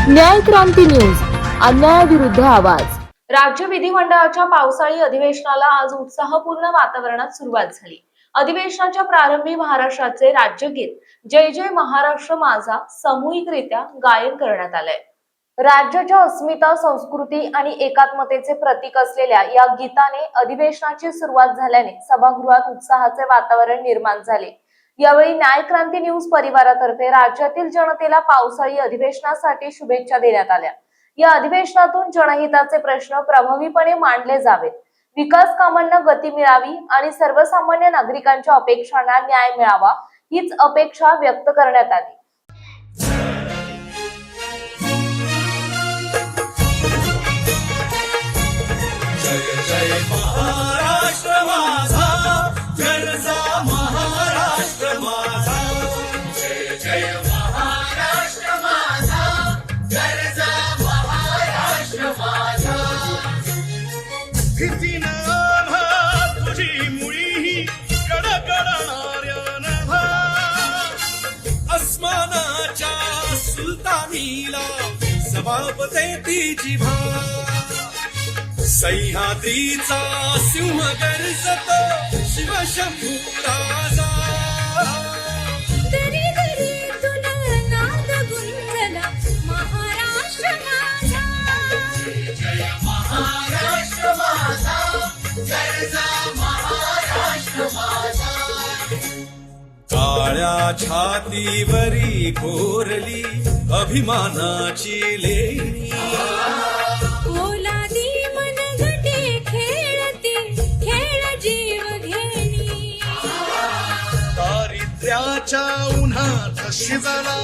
न्याय क्रांती न्यूज, अन्यायाविरुद्ध आवाज। राज्य विधिमंडळाच्या पावसाळी अधिवेशनाला आज उत्साहपूर्ण वातावरणात सुरुवात झाली। अधिवेशनाच्या प्रारंभी महाराष्ट्राचे राज्यगीत जय जय महाराष्ट्र माझा सामूहिकरित्या गायन करण्यात आले। राज्याच्या अस्मिता, संस्कृती आणि एकात्मतेचे प्रतीक असलेल्या या गीताने अधिवेशनाची सुरुवात झाल्याने सभागृहात उत्साहाचे वातावरण निर्माण झाले। यावेळी न्याय क्रांती न्यूज परिवारातर्फे राज्यातील जनतेला पावसाळी अधिवेशनासाठी शुभेच्छा देण्यात आल्या। या अधिवेशनातून जनहिताचे प्रश्न प्रभावीपणे मांडले जावेत, विकास कामांना गती मिळावी आणि सर्वसामान्य नागरिकांच्या अपेक्षांना न्याय मिळावा हीच अपेक्षा व्यक्त करण्यात आली। जय जय महाराष्ट्र माझा, गरजा महाराष्ट्र माझा। जय जय महाराष्ट्र माझा, गरजा महाराष्ट्र माझा। भीतीनं आम्हा तुझी मुळी कडकडणाऱ्या नभा, अस्मानाच्या सुलतानीला सभापते तिची भा। सह्याद्रीचा सिंह गर्जतो शिवशंभू राजा, दरी दरीतून नाद गुंजला महाराष्ट्र माझा। जय महाराष्ट्र माझा, गरजा महाराष्ट्र माझा। काळ्या छातीवरी कोरली अभिमानाची लेणी, दारिद्र्याच्या उन्हात शिजला,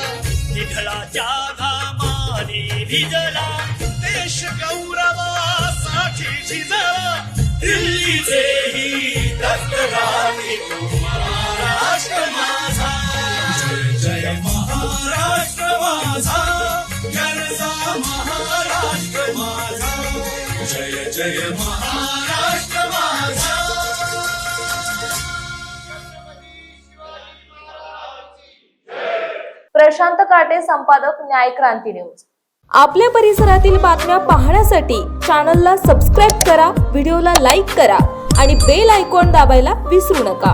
निढळाच्या घामाने भिजला, देश गौरवासाठी झिजला, दिल्लीचेही दत्तराणी महाराष्ट्र माझा। जय जय महाराष्ट्र माझा, गरजा महाराष्ट्र माझा। जय जय महाराष्ट्र माझा। प्रशांत काटे, संपादक, न्याय क्रांती न्यूज। आपल्या परिसरातील बातम्या पाहण्यासाठी चॅनलला सबस्क्राईब करा, व्हिडिओला लाईक करा आणि बेल आयकॉन दाबायला विसरू नका।